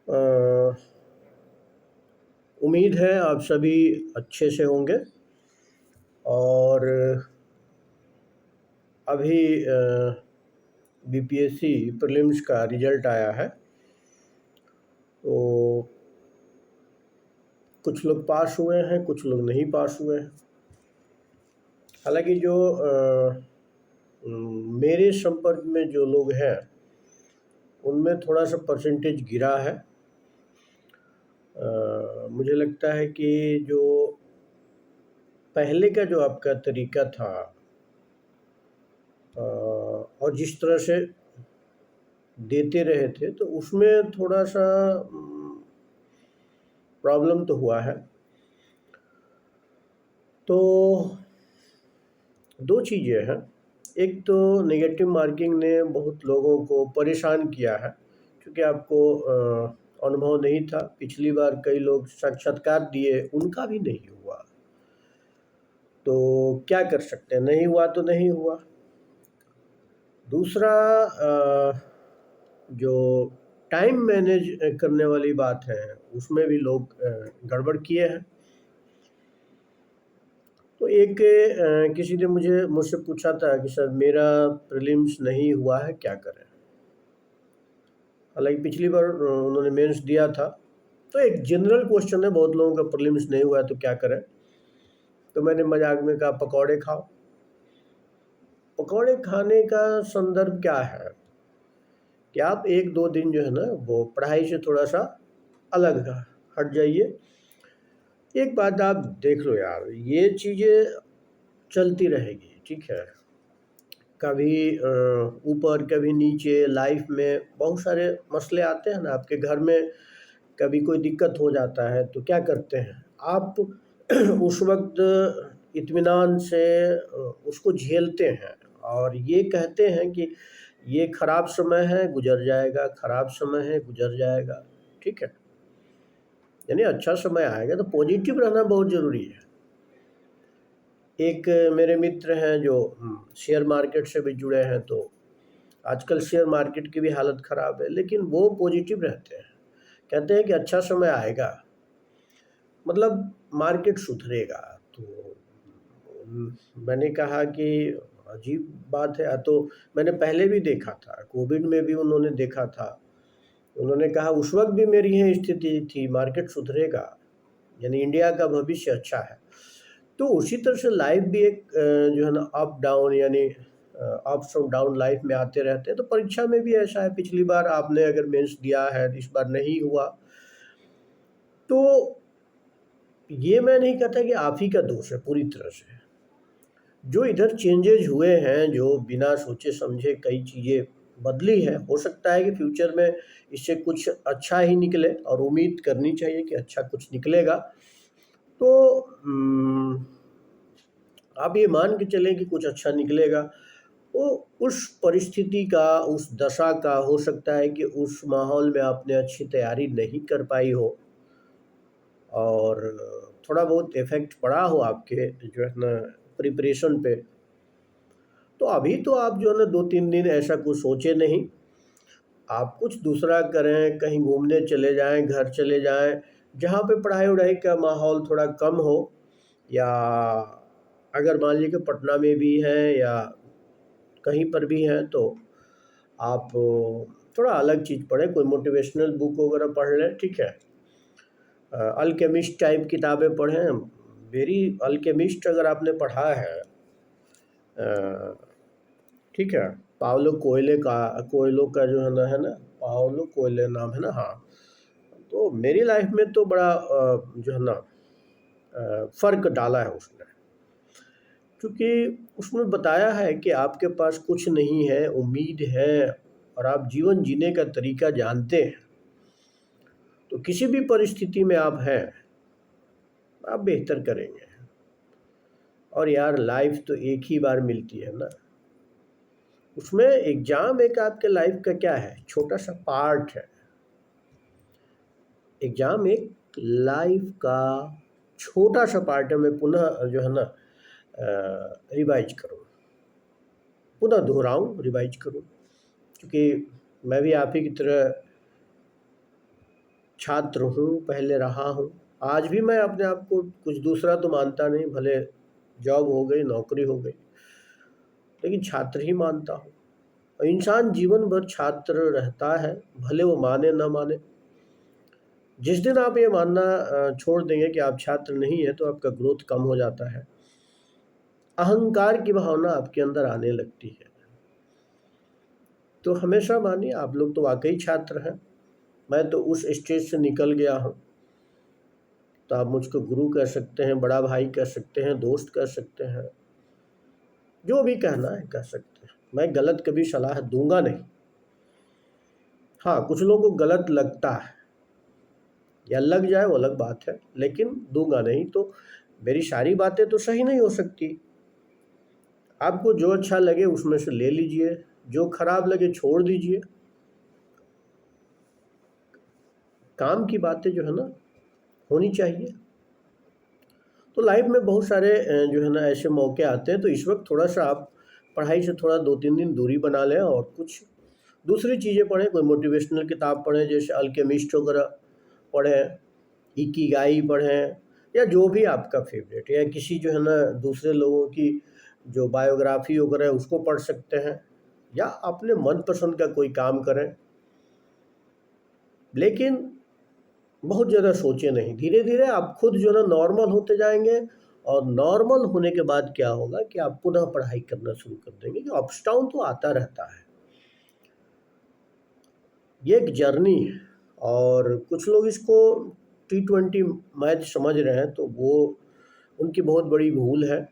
अ, उम्मीद है आप सभी अच्छे से होंगे। और अभी बीपीएससी प्रीलिम्स का रिजल्ट आया है, तो कुछ लोग पास हुए हैं, कुछ लोग नहीं पास हुए हैं। हालांकि जो मेरे संपर्क में जो लोग हैं उनमें थोड़ा सा परसेंटेज गिरा है। मुझे लगता है कि जो पहले का जो आपका तरीका था और जिस तरह से देते रहे थे, तो उसमें थोड़ा सा प्रॉब्लम तो हुआ है। तो दो चीज़ें हैं। एक तो नेगेटिव मार्किंग ने बहुत लोगों को परेशान किया है, क्योंकि आपको अनुभव नहीं था। पिछली बार कई लोग साक्षात्कार दिए, उनका भी नहीं हुआ। तो क्या कर सकते हैं, नहीं हुआ तो नहीं हुआ। दूसरा जो टाइम मैनेज करने वाली बात है, उसमें भी लोग गड़बड़ किए हैं। तो एक किसी ने मुझसे पूछा था कि सर मेरा प्रीलिम्स नहीं हुआ है, क्या करें। हालांकि पिछली बार उन्होंने मेंस दिया था। तो एक जनरल क्वेश्चन है, बहुत लोगों का प्रीलिम्स नहीं हुआ है तो क्या करें। तो मैंने मजाक में कहा पकौड़े खाओ। पकौड़े खाने का संदर्भ क्या है कि आप एक दो दिन जो है ना वो पढ़ाई से थोड़ा सा अलग हट जाइए। एक बात आप देख लो यार, ये चीज़ें चलती रहेगी, ठीक है। कभी ऊपर कभी नीचे, लाइफ में बहुत सारे मसले आते हैं ना आपके घर में। कभी कोई दिक्कत हो जाता है तो क्या करते हैं आप उस वक्त इत्मीनान से उसको झेलते हैं और ये कहते हैं कि ये खराब समय है, गुजर जाएगा, खराब समय है, गुजर जाएगा, ठीक है। यानी अच्छा समय आएगा। तो पॉजिटिव रहना बहुत ज़रूरी है। एक मेरे मित्र हैं जो शेयर मार्केट से भी जुड़े हैं, तो आजकल शेयर मार्केट की भी हालत ख़राब है, लेकिन वो पॉजिटिव रहते हैं। कहते हैं कि अच्छा समय आएगा, मतलब मार्केट सुधरेगा। तो मैंने कहा कि अजीब बात है। तो मैंने पहले भी देखा था, कोविड में भी उन्होंने देखा था। उन्होंने कहा उस वक्त भी मेरी यही स्थिति थी, मार्केट सुधरेगा, यानी इंडिया का भविष्य अच्छा है। तो उसी तरह से लाइफ भी एक जो है ना अप डाउन, यानी अप्स और डाउन लाइफ में आते रहते हैं। तो परीक्षा में भी ऐसा है। पिछली बार आपने अगर मेंस दिया है, इस बार नहीं हुआ, तो ये मैं नहीं कहता कि आप ही का दोष है पूरी तरह से। जो इधर चेंजेज हुए हैं, जो बिना सोचे समझे कई चीज़ें बदली है, हो सकता है कि फ्यूचर में इससे कुछ अच्छा ही निकले, और उम्मीद करनी चाहिए कि अच्छा कुछ निकलेगा। तो आप ये मान के चलें कि कुछ अच्छा निकलेगा। वो उस परिस्थिति का, उस दशा का हो सकता है कि उस माहौल में आपने अच्छी तैयारी नहीं कर पाई हो और थोड़ा बहुत इफ़ेक्ट पड़ा हो आपके जो है ना प्रिपरेशन पे। तो अभी तो आप जो है ना 2-3 दिन ऐसा कुछ सोचे नहीं, आप कुछ दूसरा करें, कहीं घूमने चले जाएँ, घर चले जाएँ, जहाँ पे पढ़ाई-वढ़ाई का माहौल थोड़ा कम हो। या अगर मान लीजिए कि पटना में भी हैं या कहीं पर भी हैं, तो आप थोड़ा अलग चीज़ पढ़ें, कोई मोटिवेशनल बुक वगैरह पढ़ लें, ठीक है। अल्केमिस्ट टाइप किताबें पढ़ें। वेरी अल्केमिस्ट अगर आपने पढ़ा है, अ, ठीक है, पाउलो कोएलो का जो है ना, पाउलो कोएलो नाम है ना, हाँ। तो मेरी लाइफ में तो बड़ा जो है ना फ़र्क डाला है उसने, क्योंकि उसमें बताया है कि आपके पास कुछ नहीं है, उम्मीद है, और आप जीवन जीने का तरीका जानते हैं। तो किसी भी परिस्थिति में आप हैं, आप बेहतर करेंगे। और यार लाइफ तो एक ही बार मिलती है ना। उसमें एग्ज़ाम एक आपके लाइफ का क्या है, छोटा सा पार्ट है। एग्ज़ाम एक लाइफ का छोटा सा पार्ट है। मैं पुनः जो है ना रिवाइज करूँ, पुनः दोहराऊँ, रिवाइज करूँ, क्योंकि मैं भी आप ही की तरह छात्र हूँ, पहले रहा हूँ। आज भी मैं अपने आप को कुछ दूसरा तो मानता नहीं, भले जॉब हो गई, नौकरी हो गई, लेकिन छात्र ही मानता हूँ। और इंसान जीवन भर छात्र रहता है, भले वो माने ना माने। जिस दिन आप ये मानना छोड़ देंगे कि आप छात्र नहीं है, तो आपका ग्रोथ कम हो जाता है, अहंकार की भावना आपके अंदर आने लगती है। तो हमेशा मानिए आप लोग तो वाकई छात्र हैं, मैं तो उस स्टेज से निकल गया हूँ। तो आप मुझको गुरु कह सकते हैं, बड़ा भाई कह सकते हैं, दोस्त कह सकते हैं, जो भी कहना है कह सकते हैं। मैं गलत कभी सलाह दूंगा नहीं। हाँ, कुछ लोगों को गलत लगता है, या लग जाए वो अलग बात है, लेकिन दूंगा नहीं। तो मेरी सारी बातें तो सही नहीं हो सकती। आपको जो अच्छा लगे उसमें से ले लीजिए, जो खराब लगे छोड़ दीजिए। काम की बातें जो है ना होनी चाहिए। तो लाइफ में बहुत सारे जो है ना ऐसे मौके आते हैं, तो इस वक्त थोड़ा सा आप पढ़ाई से थोड़ा 2-3 दिन दूरी बना लें और कुछ दूसरी चीज़ें पढ़ें। कोई मोटिवेशनल किताब पढ़ें, जैसे अल्केमिस्ट वगैरह पढ़ें, इकिगाई पढ़ें, या जो भी आपका फेवरेट, या किसी जो है ना दूसरे लोगों की जो बायोग्राफी वगैरह है उसको पढ़ सकते हैं, या अपने मनपसंद का कोई काम करें। लेकिन बहुत ज़्यादा सोचे नहीं, धीरे धीरे आप खुद जो है ना नॉर्मल होते जाएंगे। और नॉर्मल होने के बाद क्या होगा कि आप पुनः पढ़ाई करना शुरू कर देंगे, कि अप्स डाउन तो आता रहता है, ये एक जर्नी है। और कुछ लोग इसको T20 मैच समझ रहे हैं, तो वो उनकी बहुत बड़ी भूल है।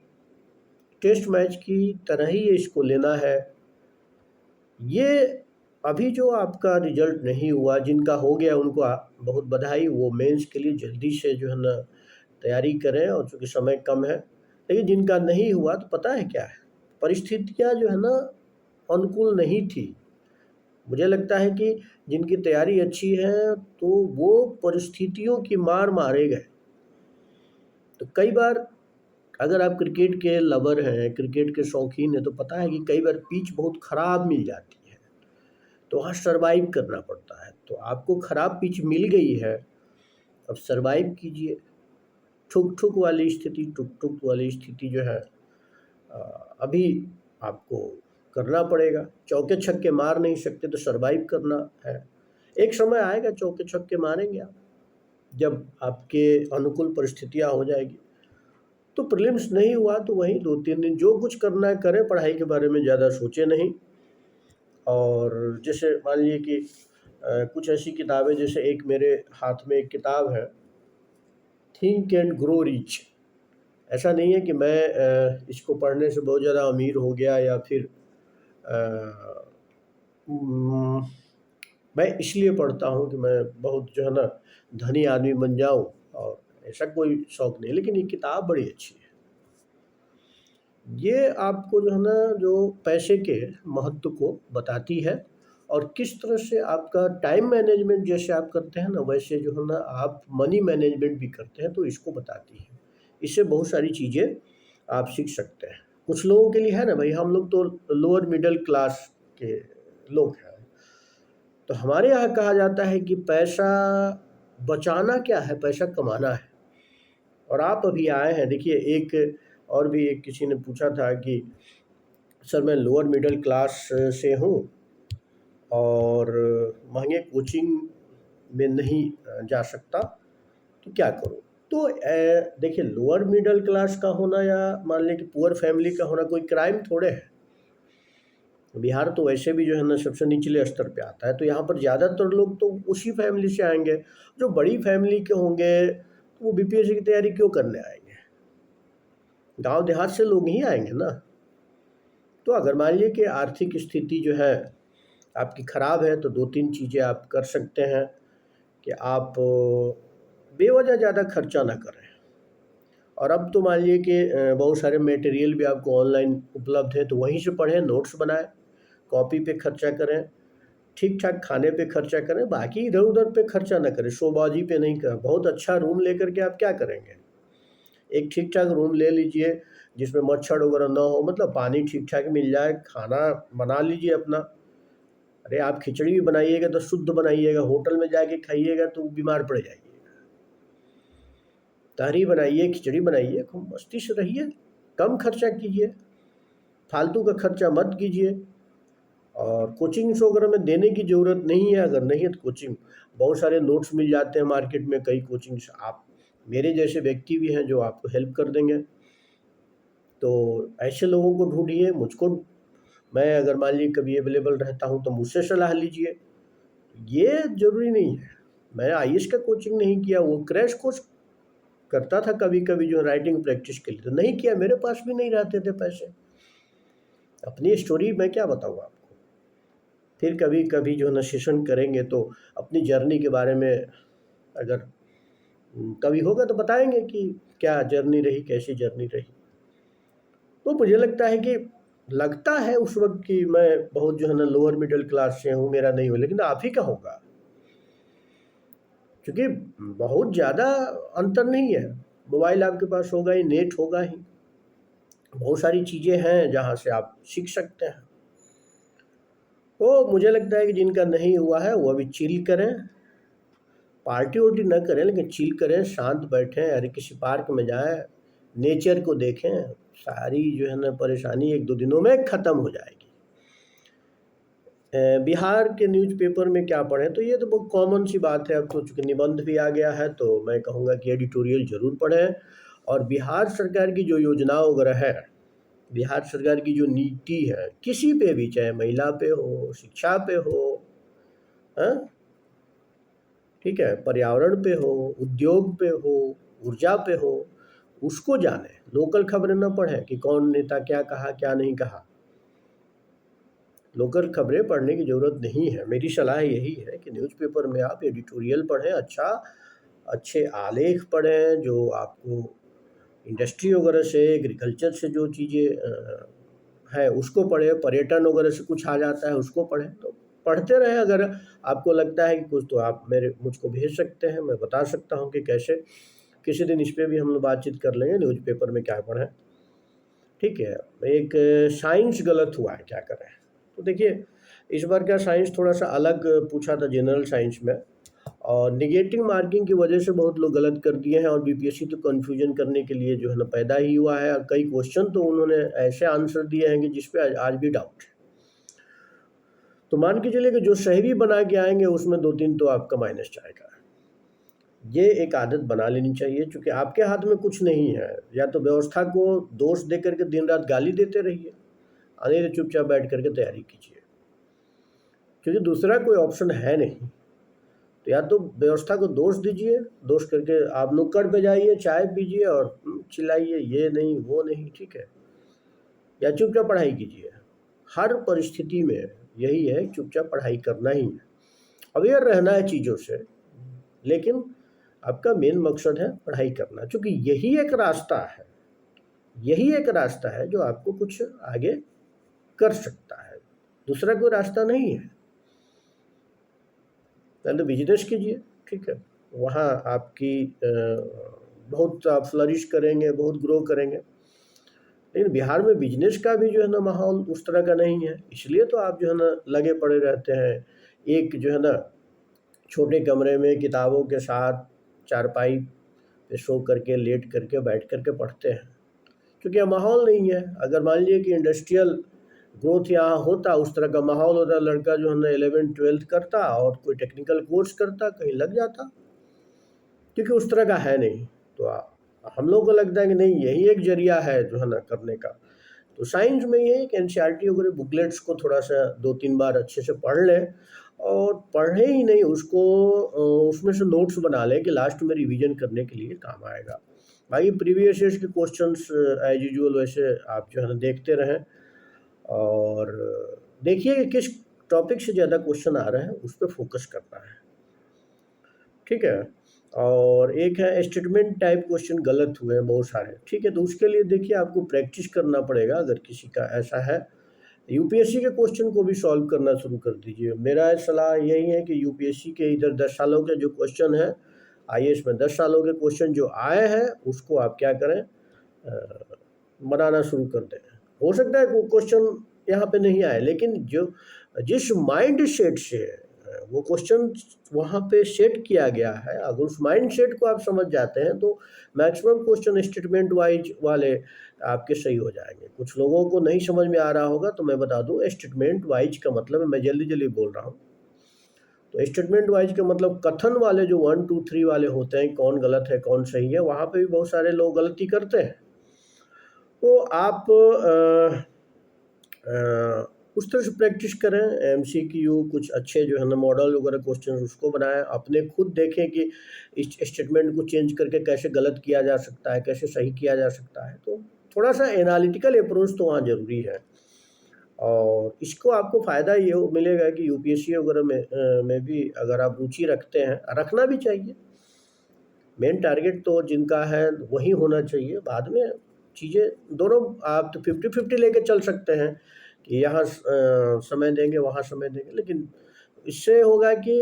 टेस्ट मैच की तरह ही इसको लेना है। ये अभी जो आपका रिजल्ट नहीं हुआ, जिनका हो गया उनको बहुत बधाई, वो मेंस के लिए जल्दी से जो है ना तैयारी करें, और चूँकि समय कम है। लेकिन जिनका नहीं हुआ, तो पता है क्या है, परिस्थितियाँ जो है ना अनुकूल नहीं थी। मुझे लगता है कि जिनकी तैयारी अच्छी है, तो वो परिस्थितियों की मार मारे गए। तो कई बार अगर आप क्रिकेट के लवर हैं, क्रिकेट के शौकीन हैं, तो पता है कि कई बार पिच बहुत ख़राब मिल जाती है, तो वहाँ सर्वाइव करना पड़ता है। तो आपको ख़राब पिच मिल गई है, अब सर्वाइव कीजिए। ठुक-ठुक वाली स्थिति, टुक-टुक वाली स्थिति जो है अभी आपको करना पड़ेगा। चौके-छक्के मार नहीं सकते, तो सर्वाइव करना है। एक समय आएगा चौके-छक्के मारेंगे आप, जब आपके अनुकूल परिस्थितियाँ हो जाएगी। तो प्रीलिम्स नहीं हुआ तो वहीं 2-3 दिन जो कुछ करना है करें, पढ़ाई के बारे में ज़्यादा सोचें नहीं। और जैसे मान लीजिए कि कुछ ऐसी किताबें, जैसे एक मेरे हाथ में एक किताब है, थिंक एंड ग्रो रिच। ऐसा नहीं है कि मैं इसको पढ़ने से बहुत ज़्यादा अमीर हो गया, या फिर अ, उम, मैं इसलिए पढ़ता हूँ कि मैं बहुत जो है ना धनी आदमी बन जाऊँ, और ऐसा कोई शौक नहीं, लेकिन ये किताब बड़ी अच्छी है। ये आपको जो है ना जो पैसे के महत्व को बताती है, और किस तरह से आपका टाइम मैनेजमेंट जैसे आप करते हैं ना, वैसे जो है ना आप मनी मैनेजमेंट भी करते हैं, तो इसको बताती है। इससे बहुत सारी चीज़ें आप सीख सकते हैं। कुछ लोगों के लिए है ना भाई, हम लोग तो लोअर मिडिल क्लास के लोग हैं, तो हमारे यहाँ कहा जाता है कि पैसा बचाना क्या है, पैसा कमाना है। और आप अभी आए हैं, देखिए एक और भी एक किसी ने पूछा था कि सर मैं लोअर मिडिल क्लास से हूँ, और महंगे कोचिंग में नहीं जा सकता, तो क्या करूँ? तो देखिए, लोअर मिडिल क्लास का होना या मान लें कि पुअर फैमिली का होना कोई क्राइम थोड़े है। बिहार तो वैसे भी जो है ना सबसे निचले स्तर पे आता है, तो यहाँ पर ज़्यादातर लोग तो उसी फैमिली से आएँगे। जो बड़ी फैमिली के होंगे, तो वो बीपीएससी की तैयारी क्यों करने आएँगे? गाँव देहात से लोग ही आएँगे ना। तो अगर मान लीजिए कि आर्थिक स्थिति जो है आपकी ख़राब है, तो 2-3 चीज़ें आप कर सकते हैं कि आप बेवजह ज़्यादा खर्चा ना करें। और अब तो मान लीजिए कि बहुत सारे मटेरियल भी आपको ऑनलाइन उपलब्ध है, तो वहीं से पढ़ें, नोट्स बनाएँ, कॉपी पे खर्चा करें, ठीक-ठाक खाने पे खर्चा करें, बाकी इधर-उधर पे खर्चा ना करें, शोबाजी पे नहीं कर बहुत अच्छा रूम लेकर के आप क्या करेंगे? एक ठीक-ठाक रूम ले लीजिए, जिसमें मच्छर वगैरह ना हो, मतलब पानी ठीक-ठाक मिल जाए, खाना बना लीजिए अपना। अरे आप खिचड़ी भी बनाइएगा तो शुद्ध बनाइएगा, होटल में जाके खाइएगा तो बीमार पड़ जाइएगा। तहरी बनाइए, खिचड़ी बनाइए, खूब मस्ती से रहिए, कम खर्चा कीजिए, फालतू का खर्चा मत कीजिए। और कोचिंग्स वगैरह में देने की ज़रूरत नहीं है। अगर नहीं है तो कोचिंग, बहुत सारे नोट्स मिल जाते हैं मार्केट में, कई कोचिंग्स, आप मेरे जैसे व्यक्ति भी हैं जो आपको हेल्प कर देंगे। तो ऐसे लोगों को ढूंढिए। मुझको, मैं अगर मान लीजिए कभी अवेलेबल रहता हूँ तो मुझसे सलाह लीजिए। ये ज़रूरी नहीं है। मैंने आईएएस का कोचिंग नहीं किया, वो क्रैश कोर्स करता था कभी कभी जो राइटिंग प्रैक्टिस के लिए, तो नहीं किया, मेरे पास भी नहीं रहते थे पैसे। अपनी स्टोरी मैं क्या बताऊँ आपको। फिर कभी कभी जो है ना सेशन करेंगे तो अपनी जर्नी के बारे में अगर कभी होगा तो बताएंगे कि क्या जर्नी रही, कैसी जर्नी रही। तो मुझे लगता है उस वक्त कि मैं बहुत जो है ना लोअर मिडिल क्लास से हूँ, मेरा नहीं हो, लेकिन आप ही का होगा, क्योंकि बहुत ज़्यादा अंतर नहीं है। मोबाइल आपके पास होगा ही, नेट होगा ही, बहुत सारी चीज़ें हैं जहाँ से आप सीख सकते हैं। तो मुझे लगता है कि जिनका नहीं हुआ है वो अभी चिल करें, पार्टी वार्टी न करें, लेकिन चिल करें, शांत बैठें, अरे किसी पार्क में जाएं, नेचर को देखें, सारी जो है ना परेशानी एक दो दिनों में ख़त्म हो जाएगी। बिहार के न्यूज़पेपर में क्या पढ़ें, तो ये तो बहुत कॉमन सी बात है। अब तो चूँकि निबंध भी आ गया है तो मैं कहूँगा कि एडिटोरियल ज़रूर पढ़ें। और बिहार सरकार की जो योजना वगैरह है, बिहार सरकार की जो नीति है, किसी पे भी, चाहे महिला पे हो, शिक्षा पे हो, हाँ, ठीक है, पर्यावरण पे हो, उद्योग पे हो, ऊर्जा पे हो, उसको जाने। लोकल खबरें न पढ़ें कि कौन नेता क्या कहा क्या नहीं कहा। लोकल खबरें पढ़ने की ज़रूरत नहीं है। मेरी सलाह यही है कि न्यूज़पेपर में आप एडिटोरियल पढ़ें, अच्छे आलेख पढ़ें, जो आपको इंडस्ट्री वगैरह से, एग्रीकल्चर से जो चीज़ें है उसको पढ़ें, पर्यटन वगैरह से कुछ आ जाता है उसको पढ़ें। तो पढ़ते रहें। अगर आपको लगता है कि कुछ, तो आप मुझको भेज सकते हैं, मैं बता सकता हूँ कि कैसे। किसी दिन इस पे भी हम लोग बातचीत कर लेंगे, न्यूज़पेपर में क्या पढ़ें, ठीक है। एक साइंस गलत हुआ है, क्या करें। तो देखिए, इस बार का साइंस थोड़ा सा अलग पूछा था जनरल साइंस में, और नेगेटिव मार्किंग की वजह से बहुत लोग गलत कर दिए हैं, और बीपीएससी तो कन्फ्यूजन करने के लिए जो है ना पैदा ही हुआ है। और कई क्वेश्चन तो उन्होंने ऐसे आंसर दिए हैं कि जिसपे आज भी डाउट है। तो मान के चलिए कि जो सही भी बना के आएंगे उसमें दो तीन तो आपका माइनस जाएगा। ये एक आदत बना लेनी चाहिए, क्योंकि आपके हाथ में कुछ नहीं है। या तो व्यवस्था को दोष दे करके दिन रात गाली देते रहिए, नहीं तो चुपचाप बैठ करके तैयारी कीजिए, क्योंकि दूसरा कोई ऑप्शन है नहीं। तो या तो व्यवस्था को दोष दीजिए, दोष करके आप नुक्कड़ पे जाइए, चाय पीजिए और चिल्लाइए ये नहीं वो नहीं, ठीक है, या चुपचाप पढ़ाई कीजिए। हर परिस्थिति में यही है, चुपचाप पढ़ाई करना ही है, अवेयर रहना है चीज़ों से, लेकिन आपका मेन मकसद है पढ़ाई करना, क्योंकि यही एक रास्ता है जो आपको कुछ आगे कर सकता है। दूसरा कोई रास्ता नहीं है। पहले बिजनेस कीजिए, ठीक है, वहाँ आपकी बहुत आप फ्लरिश करेंगे, बहुत ग्रो करेंगे। लेकिन बिहार में बिजनेस का भी जो है ना माहौल उस तरह का नहीं है, इसलिए तो आप जो है ना लगे पड़े रहते हैं, एक जो है ना छोटे कमरे में किताबों के साथ चारपाई पे सो करके, लेट करके, बैठ करके पढ़ते हैं, क्योंकि यह माहौल नहीं है। अगर मान लीजिए कि इंडस्ट्रियल ग्रोथ यहाँ होता, उस तरह का माहौल होता, लड़का जो है ना 11th-12th करता और कोई टेक्निकल कोर्स करता, कहीं लग जाता, क्योंकि उस तरह का है नहीं। तो हम लोग को लगता है कि नहीं, यही एक जरिया है जो है ना करने का। तो साइंस में ये है कि एनसीईआरटी वगैरह बुकलेट्स को थोड़ा सा 2-3 बार अच्छे से पढ़ लें, और पढ़े ही नहीं उसको, उसमें से नोट्स बना लें कि लास्ट में रिवीजन करने के लिए काम आएगा। बाकी प्रीवियस ईयर्स के क्वेश्चंस एज यूजुअल वैसे आप जो है ना देखते रहें, और देखिए कि किस टॉपिक से ज़्यादा क्वेश्चन आ रहे हैं, उस पर फोकस करना है, ठीक है। और एक है स्टेटमेंट टाइप क्वेश्चन गलत हुए हैं बहुत सारे, ठीक है, तो उसके लिए देखिए आपको प्रैक्टिस करना पड़ेगा। अगर किसी का ऐसा है, यूपीएससी के क्वेश्चन को भी सॉल्व करना शुरू कर दीजिए। मेरा सलाह यही है कि यूपीएससी के इधर 10 सालों के जो क्वेश्चन हैं, आईएएस में 10 सालों के क्वेश्चन जो आए हैं, उसको आप क्या करें, बनाना शुरू कर दें। हो सकता है क्वेश्चन यहाँ पे नहीं आए, लेकिन जो जिस माइंड सेट से वो क्वेश्चन वहाँ पे सेट किया गया है, अगर उस माइंड सेट को आप समझ जाते हैं तो मैक्सिमम क्वेश्चन स्टेटमेंट वाइज वाले आपके सही हो जाएंगे। कुछ लोगों को नहीं समझ में आ रहा होगा तो मैं बता दूं, स्टेटमेंट वाइज का मतलब है, मैं जल्दी जल्दी बोल रहा हूँ, तो स्टेटमेंट वाइज का मतलब कथन वाले जो 1 2 3 वाले होते हैं, कौन गलत है कौन सही है, वहाँ पे भी बहुत सारे लोग गलती करते हैं। तो आप उस तरह से प्रैक्टिस करें, एमसीक्यू कुछ अच्छे जो है ना मॉडल वगैरह क्वेश्चन उसको बनाएं, अपने खुद देखें कि इस स्टेटमेंट को चेंज करके कैसे गलत किया जा सकता है, कैसे सही किया जा सकता है। तो थोड़ा सा एनालिटिकल अप्रोच तो वहाँ ज़रूरी है, और इसको आपको फ़ायदा ये मिलेगा कि यूपीएससी वगैरह में भी अगर आप रुचि रखते हैं, रखना भी चाहिए। मेन टारगेट तो जिनका है वही होना चाहिए, बाद में चीज़ें दोनों आप तो 50-50 लेके चल सकते हैं कि यहाँ समय देंगे वहाँ समय देंगे, लेकिन इससे होगा कि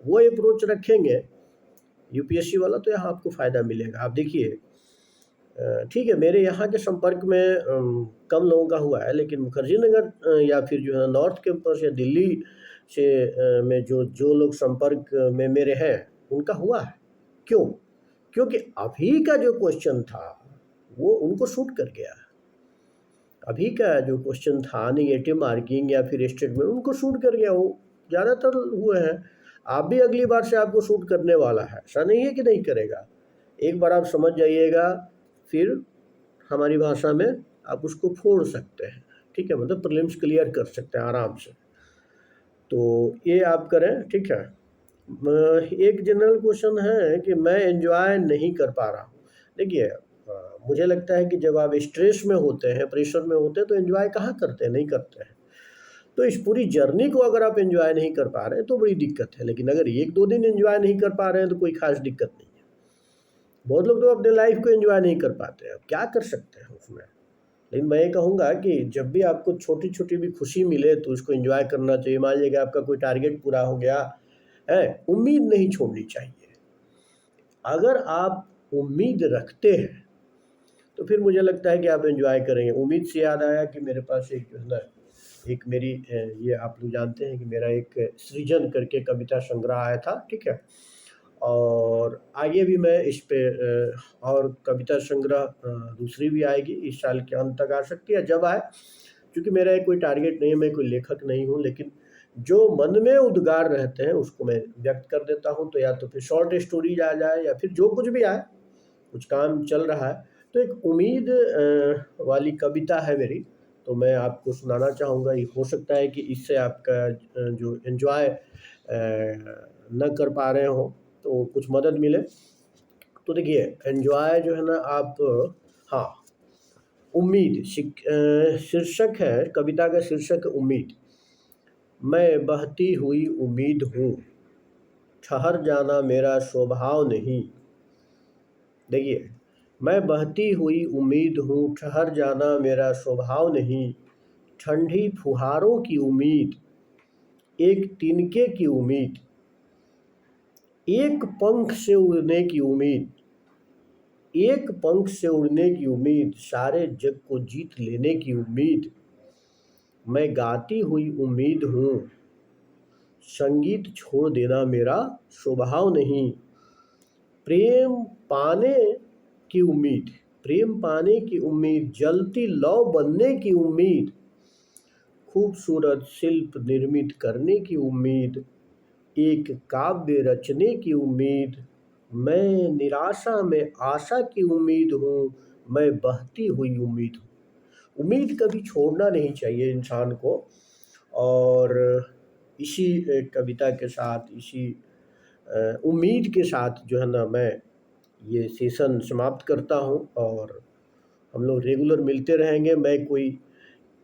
वो अप्रोच रखेंगे यूपीएससी वाला तो यहाँ आपको फ़ायदा मिलेगा। आप देखिए, ठीक है, मेरे यहाँ के संपर्क में कम लोगों का हुआ है, लेकिन मुखर्जी नगर या फिर जो है नॉर्थ कैंपस या दिल्ली से में जो जो लोग संपर्क में मेरे हैं उनका हुआ है। क्यों? क्योंकि अभी का जो क्वेश्चन था वो उनको सूट कर गया। अभी का जो क्वेश्चन था नेगेटिव मार्किंग या फिर स्टेटमेंट, उनको सूट कर गया, वो ज़्यादातर हुए हैं। आप भी अगली बार से आपको सूट करने वाला है, ऐसा नहीं है कि नहीं करेगा। एक बार आप समझ जाइएगा, फिर हमारी भाषा में आप उसको फोड़ सकते हैं, ठीक है, मतलब प्रीलिम्स क्लियर कर सकते हैं आराम से। तो ये आप करें, ठीक है। एक जनरल क्वेश्चन है कि मैं एंजॉय नहीं कर पा रहा हूँ। देखिए, मुझे लगता है कि जब आप स्ट्रेस में होते हैं, प्रेशर में होते हैं, तो एंजॉय कहाँ करते हैं, नहीं करते हैं। तो इस पूरी जर्नी को अगर आप एंजॉय नहीं कर पा रहे हैं तो बड़ी दिक्कत है, लेकिन अगर 1-2 दिन एंजॉय नहीं कर पा रहे हैं तो कोई खास दिक्कत नहीं है। बहुत लोग तो अपने लाइफ को एंजॉय नहीं कर पाते हैं, अब क्या कर सकते हैं उसमें। लेकिन मैं ये कहूँगा कि जब भी आपको छोटी छोटी भी खुशी मिले तो उसको एंजॉय करना चाहिए। मान लीजिए कि आपका कोई टारगेट पूरा हो गया है, उम्मीद नहीं छोड़नी चाहिए। अगर आप उम्मीद रखते हैं तो फिर मुझे लगता है कि आप एंजॉय करेंगे। उम्मीद से याद आया कि मेरे पास एक जो है ना, एक मेरी ये आप लोग जानते हैं कि मेरा एक सृजन करके कविता संग्रह आया था, ठीक है, और आगे भी मैं इस पे और कविता संग्रह दूसरी भी आएगी, इस साल के अंत तक आ सकती है, जब आए। क्योंकि मेरा एक कोई टारगेट नहीं है, मैं कोई लेखक नहीं हूँ, लेकिन जो मन में उद्गार रहते हैं उसको मैं व्यक्त कर देता हूँ। तो या तो फिर शॉर्ट स्टोरीज आ जाए या फिर जो कुछ भी आए, कुछ काम चल रहा है तो एक उम्मीद वाली कविता है मेरी, तो मैं आपको सुनाना चाहूँगा। ये हो सकता है कि इससे आपका जो एंजॉय न कर पा रहे हो तो कुछ मदद मिले। तो देखिए, एंजॉय जो है ना आप, हाँ, उम्मीद शीर्षक है, कविता का शीर्षक है उम्मीद। मैं बहती हुई उम्मीद हूँ, ठहर जाना मेरा स्वभाव नहीं। देखिए, मैं बहती हुई उम्मीद हूँ, ठहर जाना मेरा स्वभाव नहीं। ठंडी फुहारों की उम्मीद, एक तिनके की उम्मीद, एक पंख से उड़ने की उम्मीद, एक पंख से उड़ने की उम्मीद, सारे जग को जीत लेने की उम्मीद। मैं गाती हुई उम्मीद हूँ, संगीत छोड़ देना मेरा स्वभाव नहीं। प्रेम पाने की उम्मीद, प्रेम पाने की उम्मीद, जलती लौ बनने की उम्मीद, खूबसूरत शिल्प निर्मित करने की उम्मीद, एक काव्य रचने की उम्मीद। मैं निराशा में आशा की उम्मीद हूँ, मैं बहती हुई उम्मीद हूँ। उम्मीद कभी छोड़ना नहीं चाहिए इंसान को। और इसी कविता के साथ, इसी उम्मीद के साथ जो है ना, मैं ये सेशन समाप्त करता हूँ, और हम लोग रेगुलर मिलते रहेंगे। मैं कोई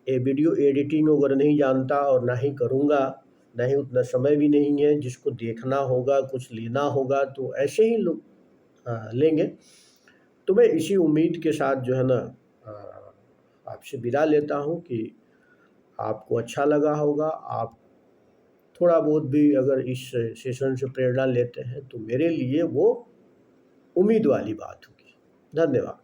वीडियो एडिटिंग वगैरह नहीं जानता और ना ही करूँगा, ना ही उतना समय भी नहीं है। जिसको देखना होगा, कुछ लेना होगा तो ऐसे ही लोग लेंगे। तो मैं इसी उम्मीद के साथ जो है ना आपसे विदा लेता हूँ कि आपको अच्छा लगा होगा। आप थोड़ा बहुत भी अगर इस सेशन से प्रेरणा लेते हैं तो मेरे लिए वो उम्मीद वाली बात होगी। धन्यवाद।